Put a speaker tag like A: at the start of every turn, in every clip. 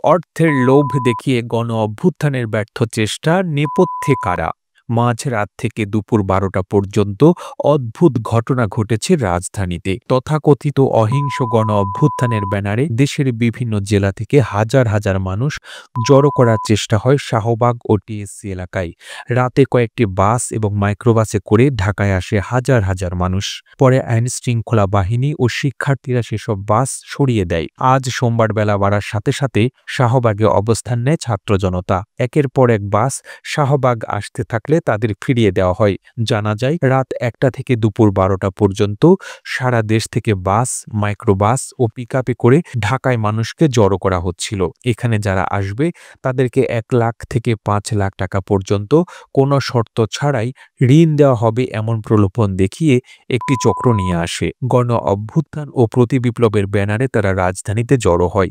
A: অর্থের লোভ দেখিয়ে গণ অভ্যুত্থানের ব্যর্থ চেষ্টা নেপথ্যে কারা? মাঝরাত থেকে দুপুর ১২টা পর্যন্ত অদ্ভুত ঘটনা ঘটেছে রাজধানীতে। তথাকথিত অহিংস গণ অভ্যুত্থানের ব্যানারে দেশের বিভিন্ন জেলা থেকে হাজার হাজার মানুষ জড়ো করার চেষ্টা হয় শাহবাগ ও টিএসসি এলাকায়। রাতে কয়েকটি বাস এবং মাইক্রোবাসে করে ঢাকায় আসে হাজার হাজার মানুষ। পরে আইনশৃঙ্খলা বাহিনী ও শিক্ষার্থীরা সেসব বাস সরিয়ে দেয়। আজ সোমবার বেলা বাড়ার সাথে সাথে শাহবাগে অবস্থান নেয় ছাত্র জনতা। একের পর এক বাস শাহবাগ আসতে থাকলে তাদের ফিরিয়ে দেওয়া হয়। জানা যায় রাত ১টা থেকে দুপুর ১২টা পর্যন্ত সারা দেশ থেকে বাস, মাইক্রোবাস ও পিকআপে করে ঢাকায় মানুষকে জড়ো করা হচ্ছিল। এখানে যারা আসবে তাদেরকে ১ লাখ থেকে ৫ লাখ টাকা পর্যন্ত কোনো শর্ত ছাড়াই ঋণ দেওয়া হবে এমন প্রলোভন দেখিয়ে একটি চক্র নিয়ে আসে। গণ অভ্যুত্থান ও প্রতিবিপ্লবের ব্যানারে তারা রাজধানীতে জড়ো হয়।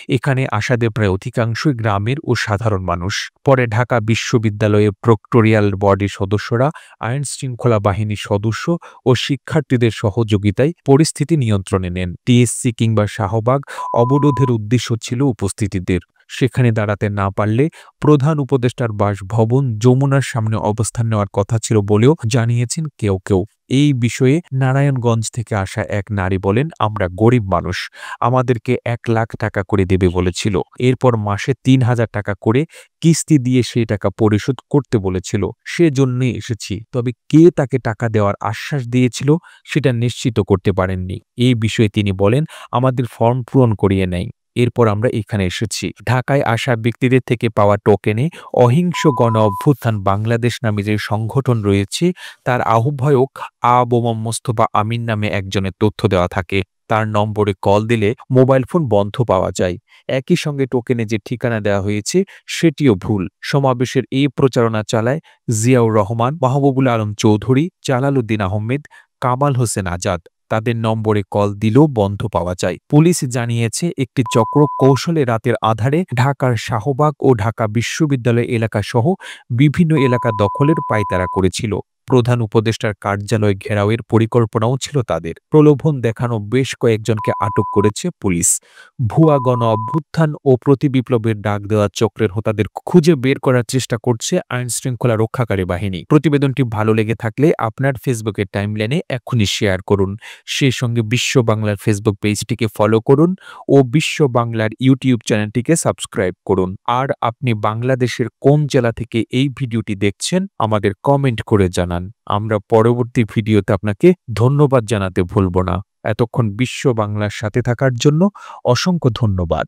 A: এখানে আসাদের প্রায় অধিকাংশই গ্রামের ও সাধারণ মানুষ। পরে ঢাকা বিশ্ববিদ্যালয়ের প্রক্টোরিয়াল বডির সদস্যরা, আইনশৃঙ্খলা বাহিনীর সদস্য ও শিক্ষার্থীদের সহযোগিতায় পরিস্থিতি নিয়ন্ত্রণে নেন। টিএসসি কিংবা শাহবাগ অবরোধের উদ্দেশ্য ছিল উপস্থিতিদের সেখানে দাঁড়াতে না পারলে প্রধান উপদেষ্টার বাসভবন যমুনার সামনে অবস্থান নেওয়ার কথা ছিল বলেও জানিয়েছেন কেউ কেউ। এই বিষয়ে নারায়ণগঞ্জ থেকে আসা এক নারী বলেন, আমরা গরিব মানুষ, আমাদেরকে ১ লাখ টাকা করে দেবে বলেছিল। এরপর মাসে ৩,০০০ টাকা করে কিস্তি দিয়ে সেই টাকা পরিশোধ করতে বলেছিল। সেজন্যই এসেছি। তবে কে তাকে টাকা দেওয়ার আশ্বাস দিয়েছিল সেটা নিশ্চিত করতে পারেননি। এই বিষয়ে তিনি বলেন, আমাদের ফর্ম পূরণ করিয়ে নেয়। এরপর আমরা এখানে এসেছি। ঢাকায় আসা ব্যক্তিদের থেকে পাওয়া টোকেনে অহিংস গণ অভ্যুত্থান বাংলাদেশ নামে যে সংগঠন রয়েছে তার আহ্বায়ক মোস্তফা আমিন নামে একজনের তথ্য দেওয়া থাকে। তার নম্বরে কল দিলে মোবাইল ফোন বন্ধ পাওয়া যায়। একই সঙ্গে টোকেনে যে ঠিকানা দেওয়া হয়েছে সেটিও ভুল। সমাবেশের এই প্রচারণা চালায় জিয়াউর রহমান, মাহবুবুল আলম চৌধুরী, জালাল উদ্দিন আহমেদ, কামাল হোসেন আজাদ। তাদের নম্বরে কল দিলেও বন্ধ পাওয়া যায়। পুলিশ জানিয়েছে একটি চক্র কৌশলে রাতের আধারে ঢাকার শাহবাগ ও ঢাকা বিশ্ববিদ্যালয় এলাকা সহ বিভিন্ন এলাকা দখলের পায়তারা করেছিল। প্রধান উপদেষ্টার কার্যালয় ঘেরাওয়ের পরিকল্পনাও ছিল তাদের। প্রলোভন দেখানো বেশ কয়েকজনকে আটক করেছে পুলিশ। ভুয়া গণ অভ্যুত্থান ও প্রতিবিপ্লবের ডাক দেওয়া চক্রের হোতাদের খুঁজে বের করার চেষ্টা করছে আইনশৃঙ্খলা রক্ষাকারী বাহিনী। প্রতিবেদনটি ভালো লেগে থাকলে আপনার ফেসবুকের টাইমলাইনে এখনই শেয়ার করুন। সেই সঙ্গে বিশ্ব বাংলার ফেসবুক পেজটিকে ফলো করুন ও বিশ্ব বাংলার ইউটিউব চ্যানেলটিকে সাবস্ক্রাইব করুন। আর আপনি বাংলাদেশের কোন জেলা থেকে এই ভিডিওটি দেখছেন আমাদের কমেন্ট করে জানান। আমরা পরবর্তী ভিডিওতে আপনাকে ধন্যবাদ জানাতে ভুলব না। এতক্ষণ বিশ্ব বাংলার সাথে থাকার জন্য অসংখ্য ধন্যবাদ।